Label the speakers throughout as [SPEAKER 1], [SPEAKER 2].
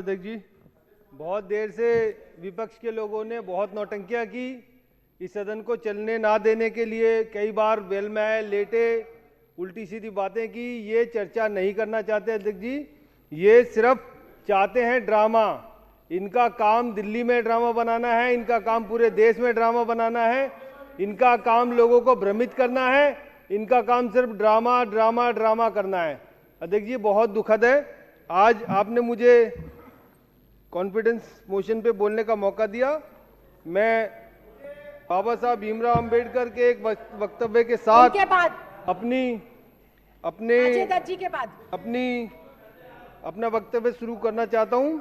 [SPEAKER 1] अध्यक्ष जी, बहुत देर से विपक्ष के लोगों ने बहुत नौटंकियां की। इस सदन को चलने ना देने के लिए कई बार बेल में आए, लेटे, उल्टी सीधी बातें की। ये चर्चा नहीं करना चाहते अध्यक्ष जी, ये सिर्फ चाहते हैं ड्रामा। इनका काम दिल्ली में ड्रामा बनाना है, इनका काम पूरे देश में ड्रामा बनाना है, इनका काम लोगों को भ्रमित करना है, इनका काम सिर्फ ड्रामा ड्रामा ड्रामा करना है। अध्यक्ष जी, बहुत दुखद है, आज आपने मुझे कॉन्फिडेंस मोशन पे बोलने का मौका दिया। मैं बाबा साहब भीमराव अंबेडकर के एक वक्तव्य के साथ
[SPEAKER 2] के बाद
[SPEAKER 1] अपना वक्तव्य शुरू करना चाहता हूं।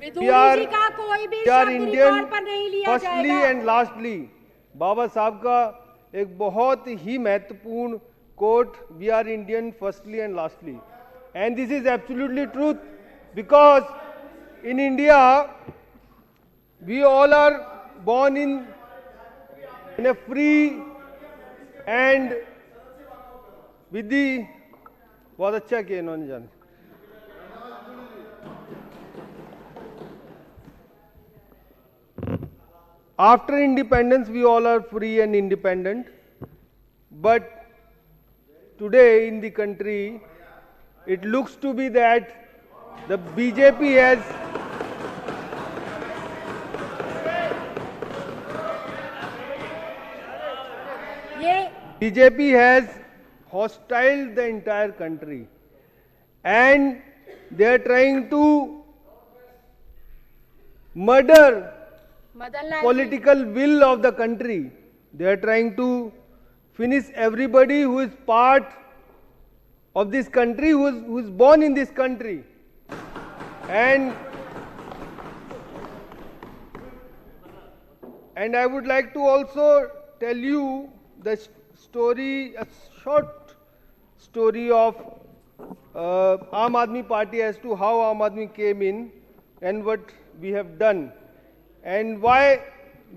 [SPEAKER 2] विधूरी जी का कोई भी शब्द रिकॉर्ड पर नहीं लिया
[SPEAKER 1] फर्स्टली
[SPEAKER 2] जाएगा।
[SPEAKER 1] एंड लास्टली, बाबा साहब का एक बहुत ही महत्वपूर्ण quote, we are Indian firstly and lastly, and this is absolutely truth, because in India we all are born in a free and with the बहुत अच्छा किया इन्होंने जान। After independence we all are free and independent, but today in the country it looks to be that the BJP has hostile the entire country, and they are trying to murder political will of the country. They are trying to finish everybody who is part of this country, who is born in this country. And I would like to also tell you the story, a short story of Aam Aadmi Party as to how Aam Aadmi came in and what we have done, and why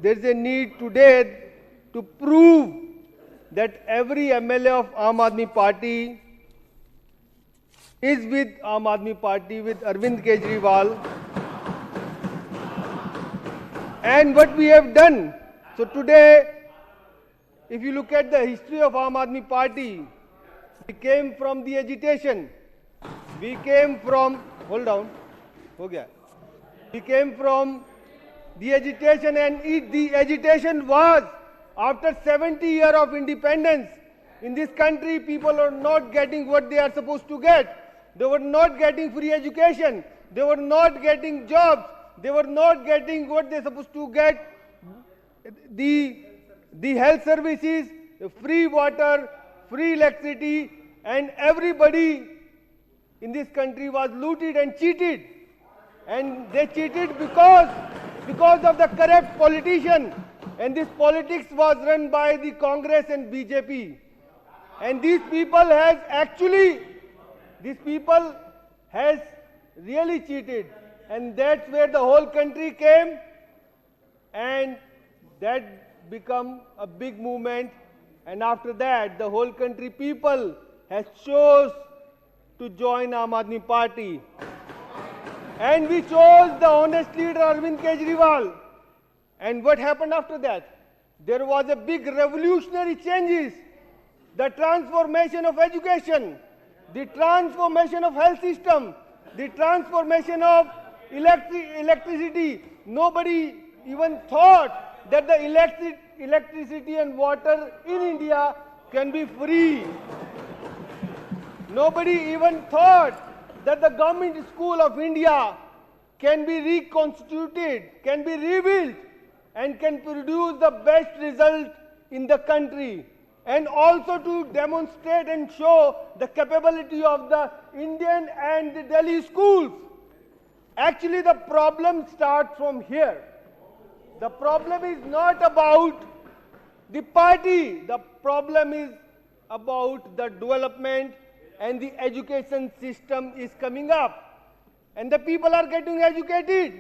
[SPEAKER 1] there is a need today to prove that every MLA of Aam Aadmi Party is with Aam Aadmi Party, with Arvind Kejriwal, and what we have done. So today, if you look at the history of Aam Aadmi Party, we came from the agitation, we came from, hold down, ho gaya. We came from the agitation, and the agitation was after 70 years of independence. In this country, people are not getting what they are supposed to get. They were not getting free education, they were not getting jobs, they were not getting what they are supposed to get, the health services, free water, free electricity, and everybody in this country was looted and cheated. And they cheated because of the corrupt politician, and this politics was run by the Congress and BJP. And these people has really cheated, and that's where the whole country came, and that become a big movement. And after that, the whole country people has chose to join Aam Aadmi Party, and we chose the honest leader Arvind Kejriwal. And what happened after that? There was a big revolutionary changes, the transformation of education, the transformation of health system, the transformation of electricity. Nobody even thought that the electricity and water in India can be free. Nobody even thought that the government school of India can be reconstituted, can be rebuilt, and can produce the best result in the country, and also to demonstrate and show the capability of the Indian and the Delhi schools. Actually, the problem starts from here. The problem is not about the party, the problem is about the development, and the education system is coming up, and the people are getting educated,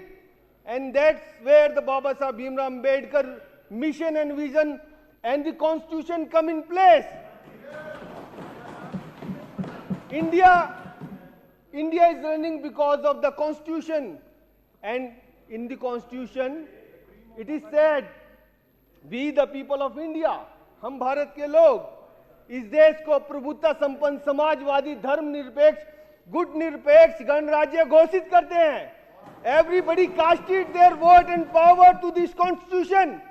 [SPEAKER 1] and that's where the Baba Sahib Bhimrao Ambedkar mission and vision and the constitution come in place. India India is running because of the constitution, and in the constitution it is said, we the people of India, हम भारत के लोग इस देश को प्रभुत्व संपन्न समाजवादी धर्मनिरपेक्ष गुटनिरपेक्ष गणराज्य घोषित करते हैं. Everybody casted their vote and power to this constitution,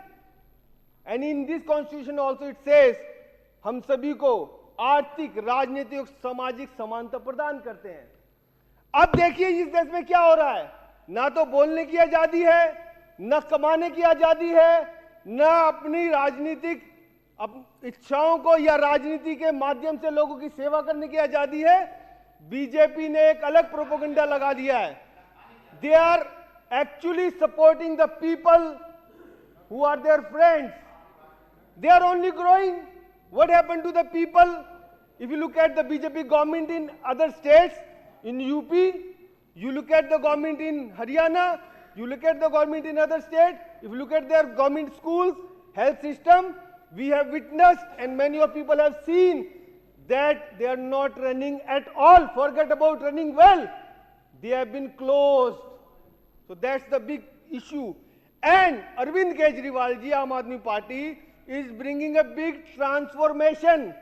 [SPEAKER 1] and in this constitution also it says हम सभी को आर्थिक राजनीतिक और सामाजिक समानता प्रदान करते हैं. अब देखिए इस देश में क्या हो रहा है. ना तो बोलने की आजादी है, न कमाने की आजादी है, न अपनी राजनीतिक इच्छाओं को या राजनीति के माध्यम से लोगों की सेवा करने की आजादी है. बीजेपी ने एक अलग प्रोपेगेंडा लगा दिया है. They are actually supporting the people who are their friends. They are only growing. What happened to the people? If you look at the BJP government in other states, in UP, you look at the government in Haryana, you look at the government in other states, if you look at their government schools, health system, we have witnessed and many of people have seen that they are not running at all. Forget about running well. They have been closed. So that's the big issue. And Arvind Kejriwal ji, Aam Aadmi Party, is bringing a big transformation.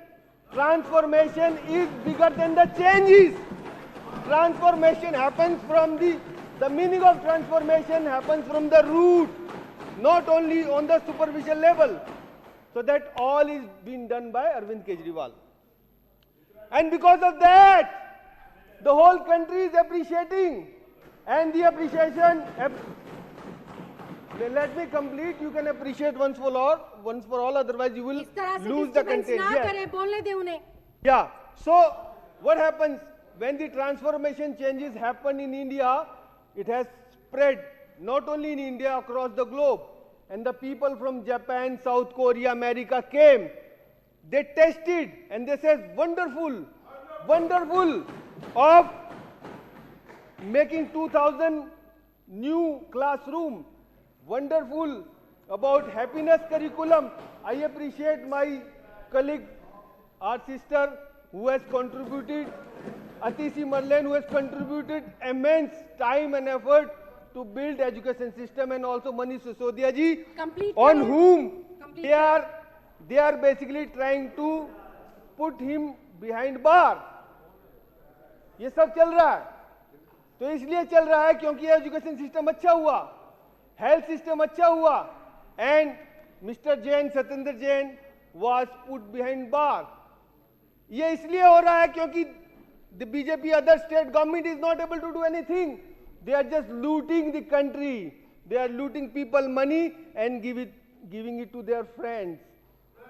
[SPEAKER 1] Transformation is bigger than the changes. Transformation happens from the meaning of transformation happens from the root, not only on the superficial level. So that all is being done by Arvind Kejriwal. And because of that, the whole country is appreciating. And the appreciation, let me complete, you can appreciate once for all, otherwise you will lose the content. Yeah. So what happens? When the transformation changes happen in India, it has spread not only in India, across the globe. And the people from Japan, South Korea, America came. They tested and they said, wonderful, wonderful of making 2,000 new classroom, wonderful about happiness curriculum. I appreciate my colleague, our sister, who has contributed, Atisi Marlene, who has contributed immense time and effort to build education system, and also Manish Sisodia ji, on whom they are basically trying to put him behind bar. ये सब चल रहा है. तो इसलिए चल रहा है क्योंकि एजुकेशन सिस्टम अच्छा हुआ, हेल्थ सिस्टम अच्छा हुआ, and Mr. Jain, Satyendra Jain was put behind bar. ये इसलिए हो रहा है क्योंकि the BJP other state government is not able to do anything. They are just looting the country. They are looting people money and giving it to their friends.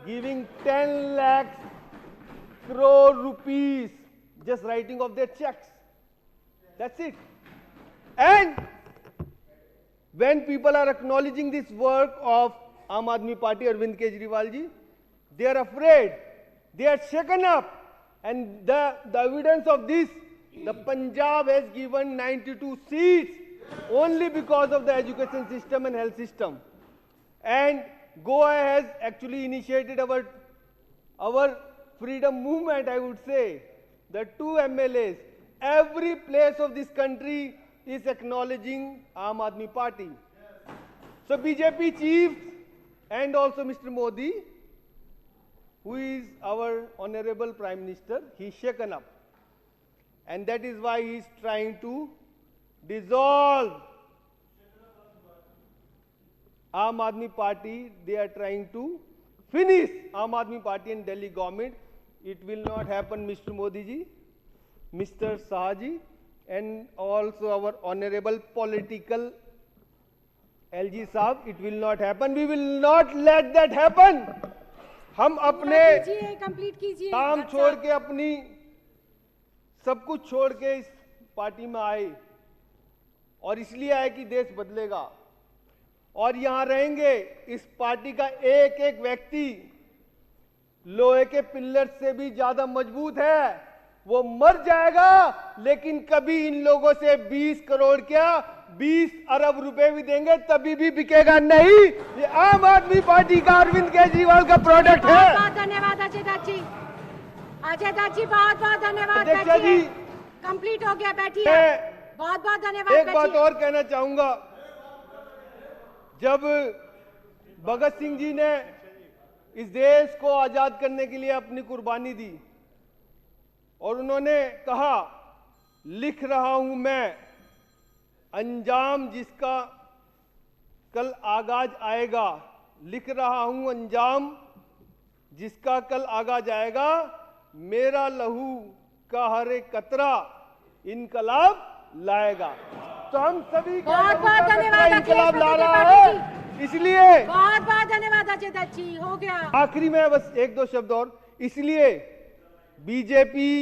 [SPEAKER 1] Giving 10 lakhs crore rupees, just writing off their checks. That's it. And when people are acknowledging this work of Aam Aadmi Party, Arvind Kejriwal ji, they are afraid. They are shaken up. And the evidence of this, the Punjab has given 92 seats only because of the education system and health system. And Goa has actually initiated our freedom movement, I would say. The 2 MLAs, every place of this country is acknowledging Aam Aadmi Party. So BJP chief and also Mr. Modi, who is our honorable Prime Minister, he is shaken up. And that is why he is trying to dissolve Aam Aadmi Party. They are trying to finish Aam Aadmi Party and Delhi government. It will not happen, Mr. Modi ji, Mr. Shah ji, and also our honorable political LG Saab. It will not happen. We will not let that happen. हम अपने काम छोड़ के अपनी सब कुछ छोड़ के इस पार्टी में आए, और इसलिए आए कि देश बदलेगा, और यहां रहेंगे. इस पार्टी का एक एक व्यक्ति लोहे के पिल्लर से भी ज्यादा मजबूत है. वो मर जाएगा लेकिन कभी इन लोगों से 20 करोड़ क्या 20 अरब रुपए भी देंगे तभी भी बिकेगा नहीं. ये आम आदमी पार्टी का अरविंद केजरीवाल का प्रोडक्ट है.
[SPEAKER 2] बहुत धन्यवाद अजय दास जी. अजय दास जी बहुत बहुत धन्यवाद.
[SPEAKER 1] अध्यक्ष जी,
[SPEAKER 2] कंप्लीट हो गया, बैठिए।
[SPEAKER 1] मैं
[SPEAKER 2] बहुत बहुत धन्यवाद।
[SPEAKER 1] एक बात और कहना चाहूंगा, जब भगत सिंह जी ने इस देश को आजाद करने के लिए अपनी कुर्बानी दी और उन्होंने कहा, लिख रहा हूं मैं अंजाम जिसका कल आगाज आएगा, लिख रहा हूं अंजाम जिसका कल आगाज आएगा, मेरा लहू का हर एक कतरा इनकलाब लाएगा। तो हम सभी
[SPEAKER 2] बहुत बहुत धन्यवाद
[SPEAKER 1] इनकलाब ला रहा
[SPEAKER 2] अखिलेश
[SPEAKER 1] है, इसलिए
[SPEAKER 2] बहुत बहुत धन्यवाद अजय दत्त जी। हो गया।
[SPEAKER 1] आखिरी में बस एक दो शब्द और, इसलिए बीजेपी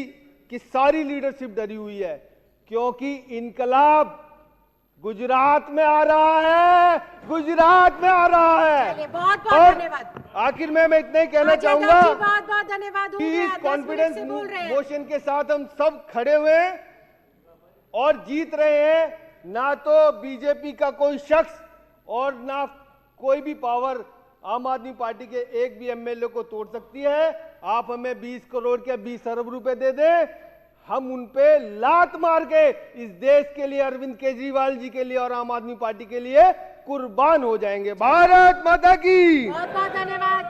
[SPEAKER 1] की सारी लीडरशिप डरी हुई है, क्योंकि इनकलाब गुजरात में आ रहा है, गुजरात में आ रहा है।
[SPEAKER 2] चलिए, बहुत बहुत धन्यवाद।
[SPEAKER 1] आखिर में मैं इतना ही कहना
[SPEAKER 2] अजय दत्त
[SPEAKER 1] चाहूंगा,
[SPEAKER 2] जी, बहुत बहुत धन्यवाद। हो गया, 10
[SPEAKER 1] कॉन्फिडेंस
[SPEAKER 2] मिनट से बोल रहे हैं।
[SPEAKER 1] मोशन के साथ हम सब खड़े हुए हैं और जीत रहे हैं। ना तो बीजेपी का कोई शख्स और ना कोई भी पावर आम आदमी पार्टी के एक भी एमएलए को तोड़ सकती है। आप हमें 20 करोड़ के 20 अरब रुपए दे दें, हम उन पे लात मार के इस देश के लिए, अरविंद केजरीवाल जी के लिए और आम आदमी पार्टी के लिए कुर्बान हो जाएंगे। भारत माता की।
[SPEAKER 2] बहुत बहुत धन्यवाद।